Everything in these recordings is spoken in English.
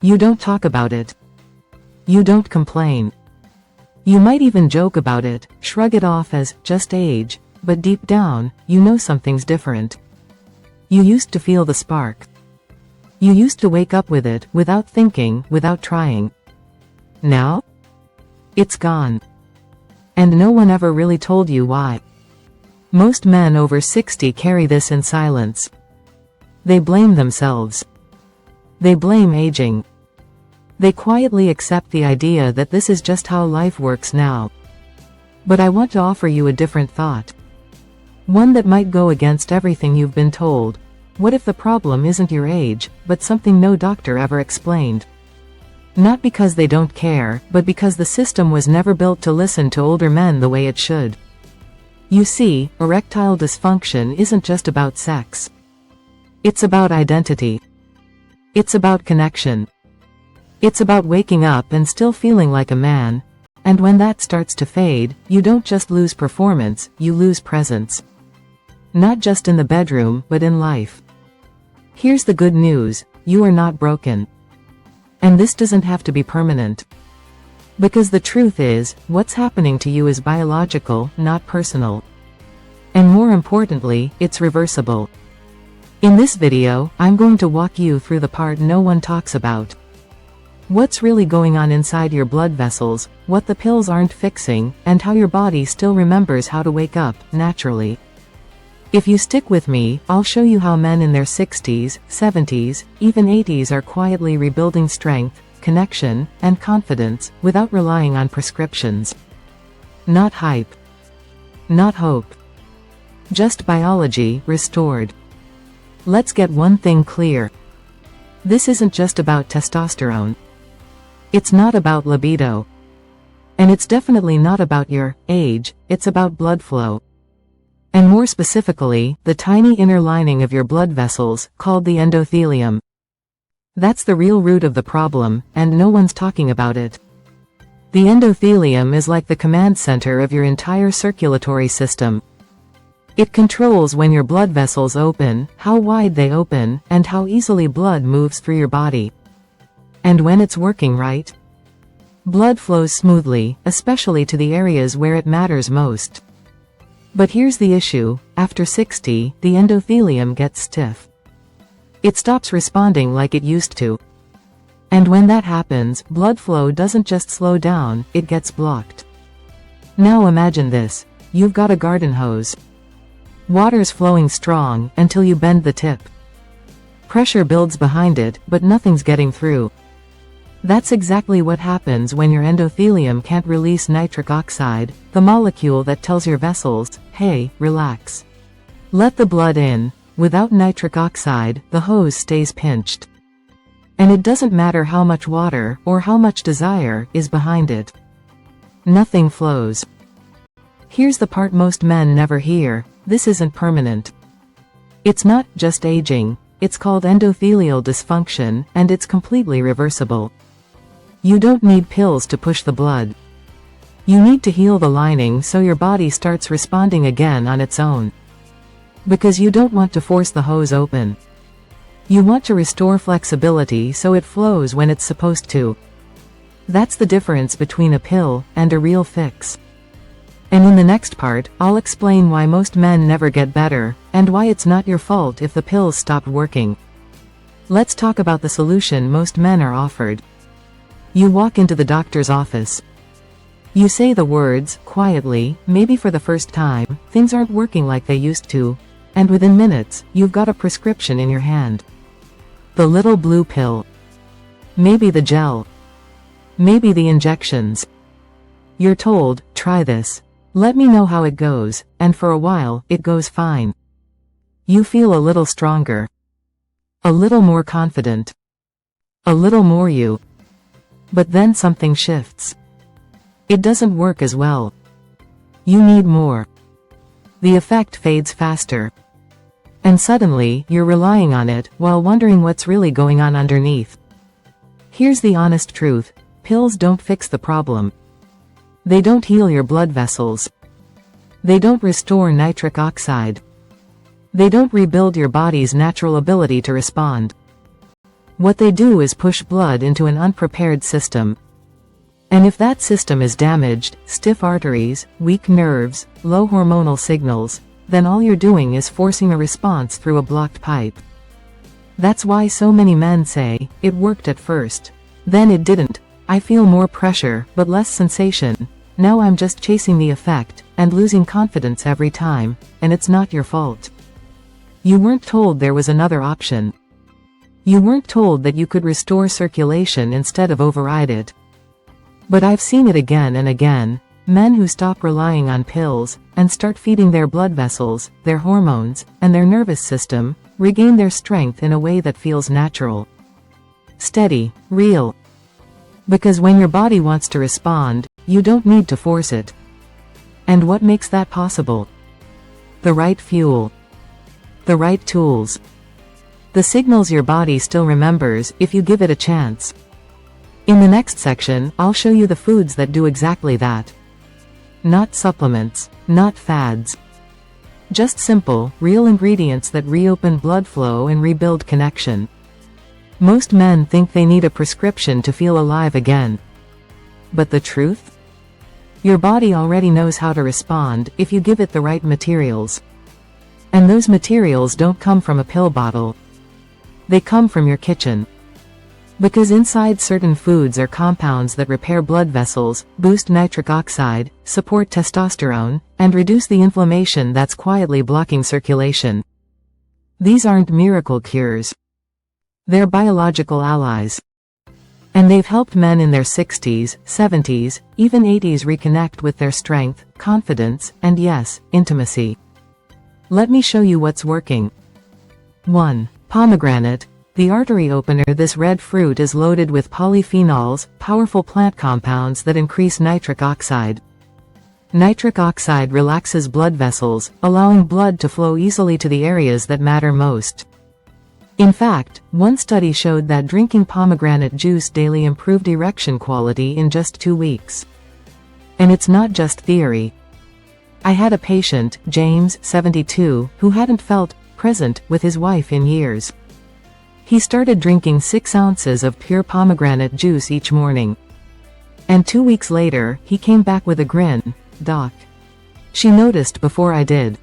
You don't talk about it. You don't complain. You might even joke about it, shrug it off as just age, but deep down, you know something's different. You used to feel the spark. You used to wake up with it, without thinking, without trying. Now? It's gone. And no one ever really told you why. Most men over 60 carry this in silence. They blame themselves. They blame aging. They quietly accept the idea that this is just how life works now. But I want to offer you a different thought. One that might go against everything you've been told. What if the problem isn't your age, but something no doctor ever explained? Not because they don't care, but because the system was never built to listen to older men the way it should. You see, erectile dysfunction isn't just about sex. It's about identity. It's about connection. It's about waking up and still feeling like a man, and when that starts to fade, you don't just lose performance, you lose presence. Not just in the bedroom, but in life. Here's the good news, you are not broken. And this doesn't have to be permanent. Because the truth is, what's happening to you is biological, not personal. And more importantly, it's reversible. In this video, I'm going to walk you through the part no one talks about. What's really going on inside your blood vessels, what the pills aren't fixing, and how your body still remembers how to wake up, naturally. If you stick with me, I'll show you how men in their 60s, 70s, even 80s are quietly rebuilding strength, connection, and confidence, without relying on prescriptions. Not hype. Not hope. Just biology, restored. Let's get one thing clear. This isn't just about testosterone. It's not about libido. And it's definitely not about your age, it's about blood flow. And more specifically, the tiny inner lining of your blood vessels, called the endothelium. That's the real root of the problem, and no one's talking about it. The endothelium is like the command center of your entire circulatory system. It controls when your blood vessels open, how wide they open, and how easily blood moves through your body. And when it's working right, blood flows smoothly, especially to the areas where it matters most. But here's the issue, after 60, the endothelium gets stiff. It stops responding like it used to. And when that happens, blood flow doesn't just slow down, it gets blocked. Now imagine this, you've got a garden hose. Water's flowing strong, until you bend the tip. Pressure builds behind it, but nothing's getting through. That's exactly what happens when your endothelium can't release nitric oxide, the molecule that tells your vessels, hey, relax. Let the blood in. Without nitric oxide, the hose stays pinched. And it doesn't matter how much water, or how much desire, is behind it. Nothing flows. Here's the part most men never hear, this isn't permanent. It's not just aging, it's called endothelial dysfunction, and it's completely reversible. You don't need pills to push the blood. You need to heal the lining so your body starts responding again on its own. Because you don't want to force the hose open. You want to restore flexibility so it flows when it's supposed to. That's the difference between a pill and a real fix. And in the next part, I'll explain why most men never get better, and why it's not your fault if the pills stopped working. Let's talk about the solution most men are offered. You walk into the doctor's office. You say the words, quietly, maybe for the first time, things aren't working like they used to, and within minutes, you've got a prescription in your hand. The little blue pill. Maybe the gel. Maybe the injections. You're told, try this. Let me know how it goes, and for a while, it goes fine. You feel a little stronger. A little more confident. A little more you. But then something shifts. It doesn't work as well. You need more. The effect fades faster. And suddenly, you're relying on it, while wondering what's really going on underneath. Here's the honest truth, pills don't fix the problem. They don't heal your blood vessels. They don't restore nitric oxide. They don't rebuild your body's natural ability to respond. What they do is push blood into an unprepared system. And if that system is damaged, stiff arteries, weak nerves, low hormonal signals, then all you're doing is forcing a response through a blocked pipe. That's why so many men say, "It worked at first. Then it didn't. I feel more pressure, but less sensation. Now I'm just chasing the effect, and losing confidence every time, and it's not your fault." You weren't told there was another option. You weren't told that you could restore circulation instead of override it. But I've seen it again and again. Men who stop relying on pills, and start feeding their blood vessels, their hormones, and their nervous system, regain their strength in a way that feels natural. Steady, real. Because when your body wants to respond, you don't need to force it. And what makes that possible? The right fuel. The right tools. The signals your body still remembers if you give it a chance. In the next section, I'll show you the foods that do exactly that. Not supplements, not fads. Just simple, real ingredients that reopen blood flow and rebuild connection. Most men think they need a prescription to feel alive again. But the truth? Your body already knows how to respond if you give it the right materials. And those materials don't come from a pill bottle. They come from your kitchen. Because inside certain foods are compounds that repair blood vessels, boost nitric oxide, support testosterone, and reduce the inflammation that's quietly blocking circulation. These aren't miracle cures. They're biological allies. And they've helped men in their 60s, 70s, even 80s reconnect with their strength, confidence, and yes, intimacy. Let me show you what's working. 1. Pomegranate. The artery opener. This red fruit is loaded with polyphenols, powerful plant compounds that increase nitric oxide. Nitric oxide relaxes blood vessels, allowing blood to flow easily to the areas that matter most. In fact, one study showed that drinking pomegranate juice daily improved erection quality in just 2 weeks. And it's not just theory. I had a patient, James, 72, who hadn't felt present with his wife in years. He started drinking 6 ounces of pure pomegranate juice each morning. And 2 weeks later, he came back with a grin. "Doc. She noticed before I did."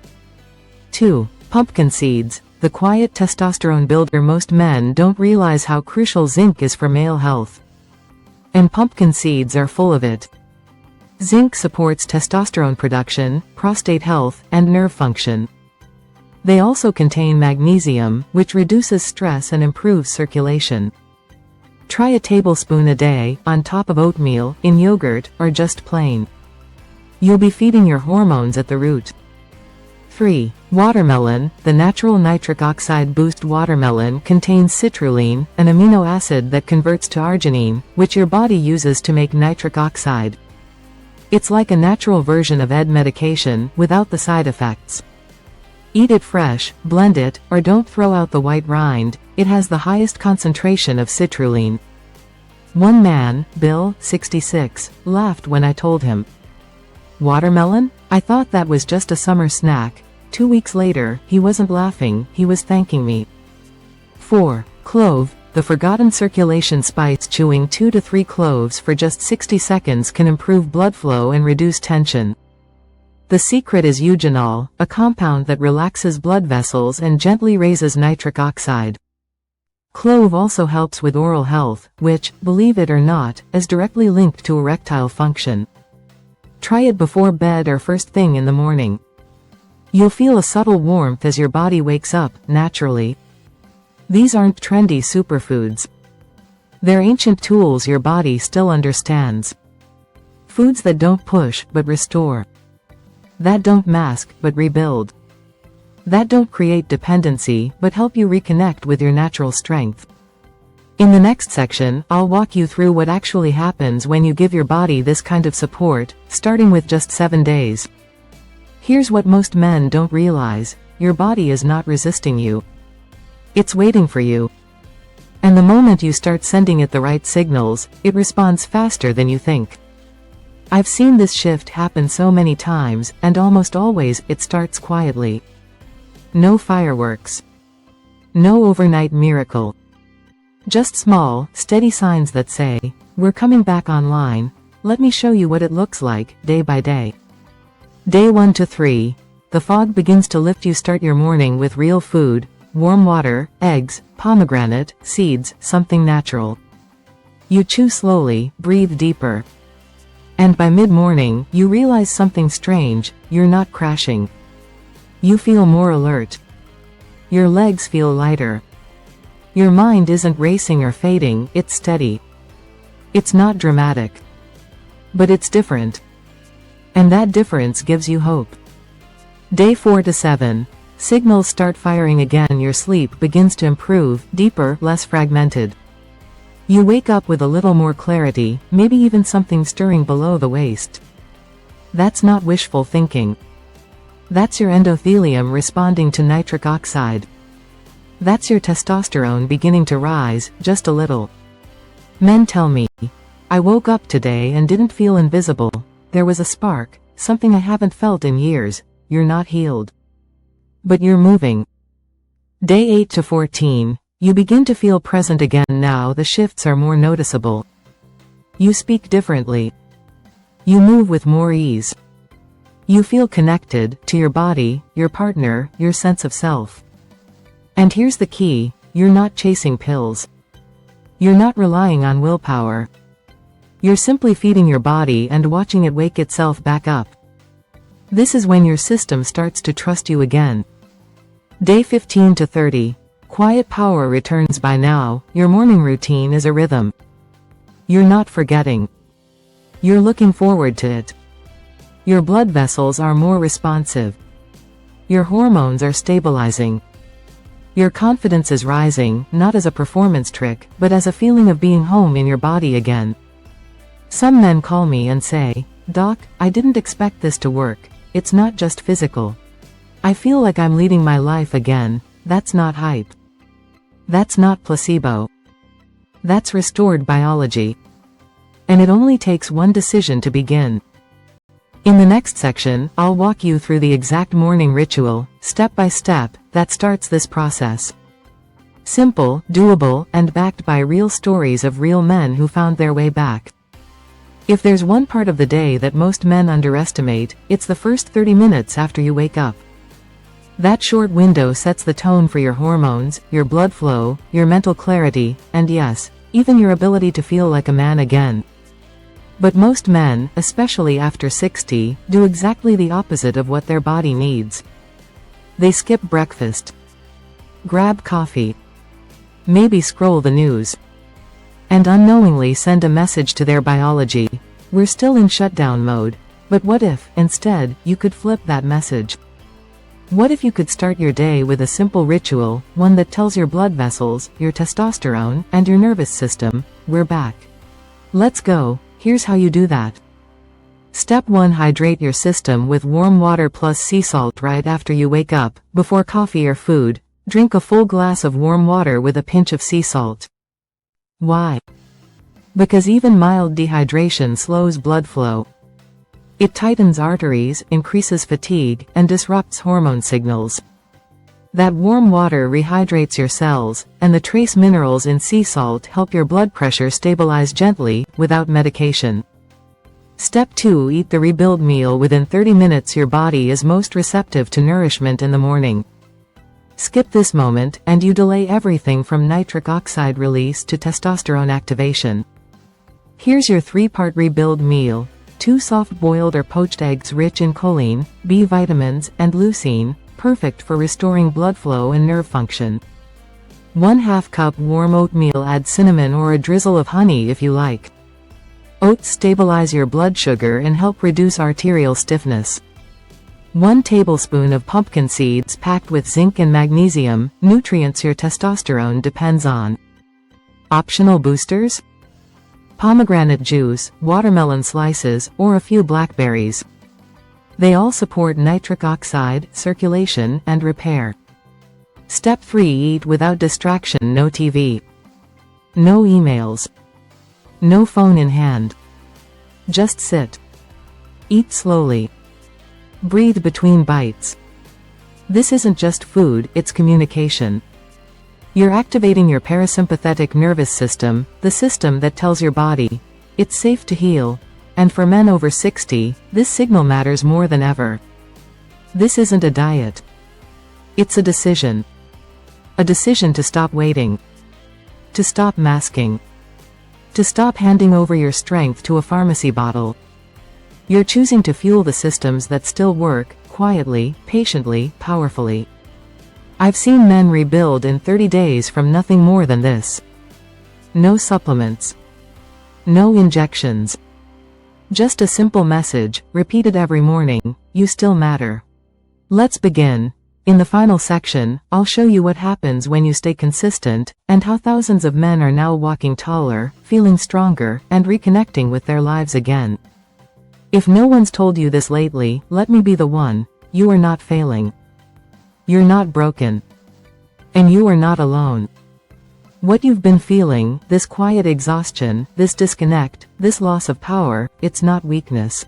2. Pumpkin seeds. The quiet testosterone builder. Most men don't realize how crucial zinc is for male health. And pumpkin seeds are full of it. Zinc supports testosterone production, prostate health, and nerve function. They also contain magnesium, which reduces stress and improves circulation. Try a tablespoon a day, on top of oatmeal, in yogurt, or just plain. You'll be feeding your hormones at the root. 3. Watermelon. The natural nitric oxide boost. Watermelon contains citrulline, an amino acid that converts to arginine, which your body uses to make nitric oxide. It's like a natural version of medication, without the side effects. Eat it fresh, blend it, or don't throw out the white rind. It has the highest concentration of citrulline. One man, Bill, 66, laughed when I told him. "Watermelon? I thought that was just a summer snack." 2 weeks later, he wasn't laughing, he was thanking me. 4. Clove. The forgotten circulation spice. Chewing 2 to 3 cloves for just 60 seconds can improve blood flow and reduce tension. The secret is eugenol, a compound that relaxes blood vessels and gently raises nitric oxide. Clove also helps with oral health, which, believe it or not, is directly linked to erectile function. Try it before bed or first thing in the morning. You'll feel a subtle warmth as your body wakes up, naturally. These aren't trendy superfoods. They're ancient tools your body still understands. Foods that don't push, but restore. That don't mask, but rebuild. That don't create dependency, but help you reconnect with your natural strength. In the next section, I'll walk you through what actually happens when you give your body this kind of support, starting with just 7 days. Here's what most men don't realize: your body is not resisting you. It's waiting for you. And the moment you start sending it the right signals, it responds faster than you think. I've seen this shift happen so many times, and almost always, it starts quietly. No fireworks. No overnight miracle. Just small, steady signs that say, "We're coming back online. Let me show you what it looks like, day by day." Day 1 to 3. The fog begins to lift. You start your morning with real food, warm water, eggs, pomegranate, seeds, something natural. You chew slowly, breathe deeper. And by mid-morning, you realize something strange: you're not crashing. You feel more alert. Your legs feel lighter. Your mind isn't racing or fading, it's steady. It's not dramatic. But it's different. And that difference gives you hope. Day 4 to 7. Signals start firing again. Your sleep begins to improve, deeper, less fragmented. You wake up with a little more clarity, maybe even something stirring below the waist. That's not wishful thinking. That's your endothelium responding to nitric oxide. That's your testosterone beginning to rise, just a little. Men tell me, "I woke up today and didn't feel invisible. There was a spark, something I haven't felt in years." You're not healed. But you're moving. Day 8 to 14. You begin to feel present again. Now the shifts are more noticeable. You speak differently. You move with more ease. You feel connected to your body, your partner, your sense of self. And here's the key: you're not chasing pills. You're not relying on willpower. You're simply feeding your body and watching it wake itself back up. This is when your system starts to trust you again. Day 15 to 30. Quiet power returns. By now, your morning routine is a rhythm. You're not forgetting. You're looking forward to it. Your blood vessels are more responsive. Your hormones are stabilizing. Your confidence is rising, not as a performance trick, but as a feeling of being home in your body again. Some men call me and say, "Doc, I didn't expect this to work. It's not just physical. I feel like I'm leading my life again." That's not hype. That's not placebo. That's restored biology. And it only takes one decision to begin. In the next section, I'll walk you through the exact morning ritual, step by step, that starts this process. Simple, doable, and backed by real stories of real men who found their way back. If there's one part of the day that most men underestimate, it's the first 30 minutes after you wake up. That short window sets the tone for your hormones, your blood flow, your mental clarity, and yes, even your ability to feel like a man again. But most men, especially after 60, do exactly the opposite of what their body needs. They skip breakfast. Grab coffee. Maybe scroll the news. And unknowingly send a message to their biology: "We're still in shutdown mode." But what if, instead, you could flip that message? What if you could start your day with a simple ritual, one that tells your blood vessels, your testosterone, and your nervous system, "We're back. Let's go." Here's how you do that. Step 1. Hydrate your system with warm water plus sea salt right after you wake up. Before coffee or food, drink a full glass of warm water with a pinch of sea salt. Why? Because even mild dehydration slows blood flow. It tightens arteries, increases fatigue, and disrupts hormone signals. That warm water rehydrates your cells, and the trace minerals in sea salt help your blood pressure stabilize gently, without medication. Step 2. Eat the rebuild meal within 30 minutes. Your body is most receptive to nourishment in the morning. Skip this moment, and you delay everything from nitric oxide release to testosterone activation. Here's your 3-part rebuild meal. 2 soft-boiled or poached eggs rich in choline, B vitamins, and leucine, perfect for restoring blood flow and nerve function. 1/2 cup warm oatmeal. Add cinnamon or a drizzle of honey if you like. Oats stabilize your blood sugar and help reduce arterial stiffness. 1 tablespoon of pumpkin seeds packed with zinc and magnesium, nutrients your testosterone depends on. Optional boosters? Pomegranate juice, watermelon slices, or a few blackberries. They all support nitric oxide, circulation, and repair. Step 3. Eat without distraction. No TV. No emails. No phone in hand. Just sit. Eat slowly. Breathe between bites. This isn't just food, it's communication. You're activating your parasympathetic nervous system, the system that tells your body, it's safe to heal. And for men over 60, this signal matters more than ever. This isn't a diet. It's a decision. A decision to stop waiting. To stop masking. To stop handing over your strength to a pharmacy bottle. You're choosing to fuel the systems that still work, quietly, patiently, powerfully. I've seen men rebuild in 30 days from nothing more than this. No supplements. No injections. Just a simple message, repeated every morning, you still matter. Let's begin. In the final section, I'll show you what happens when you stay consistent, and how thousands of men are now walking taller, feeling stronger, and reconnecting with their lives again. If no one's told you this lately, let me be the one. You are not failing. You're not broken. And you are not alone. What you've been feeling, this quiet exhaustion, this disconnect, this loss of power, it's not weakness.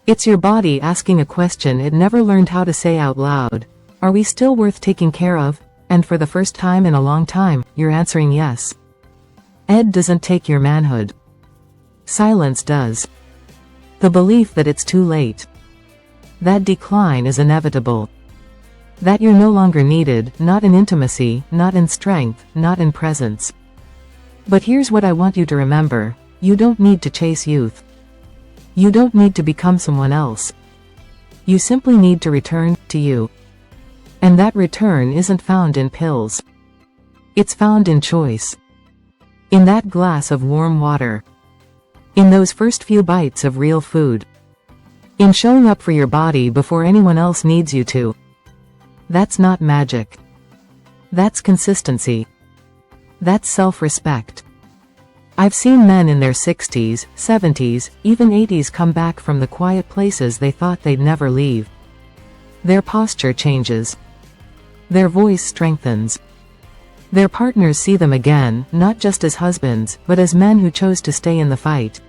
It's your body asking a question it never learned how to say out loud. Are we still worth taking care of? And for the first time in a long time, you're answering yes. Ed doesn't take your manhood. Silence does. The belief that it's too late. That decline is inevitable. That you're no longer needed, not in intimacy, not in strength, not in presence. But here's what I want you to remember. You don't need to chase youth. You don't need to become someone else. You simply need to return to you. And that return isn't found in pills. It's found in choice. In that glass of warm water. In those first few bites of real food. In showing up for your body before anyone else needs you to. That's not magic. That's consistency. That's self-respect. I've seen men in their 60s, 70s, even 80s come back from the quiet places they thought they'd never leave. Their posture changes. Their voice strengthens. Their partners see them again, not just as husbands, but as men who chose to stay in the fight.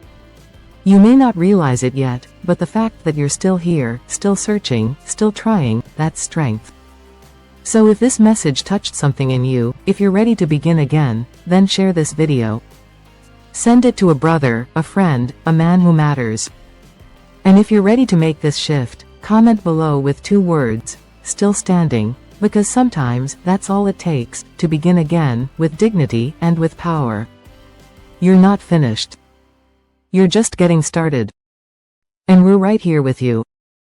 You may not realize it yet, but the fact that you're still here, still searching, still trying, that's strength. So if this message touched something in you, if you're ready to begin again, then share this video. Send it to a brother, a friend, a man who matters. And if you're ready to make this shift, comment below with 2 words, still standing, because sometimes that's all it takes to begin again, with dignity and with power. You're not finished. You're just getting started. And we're right here with you.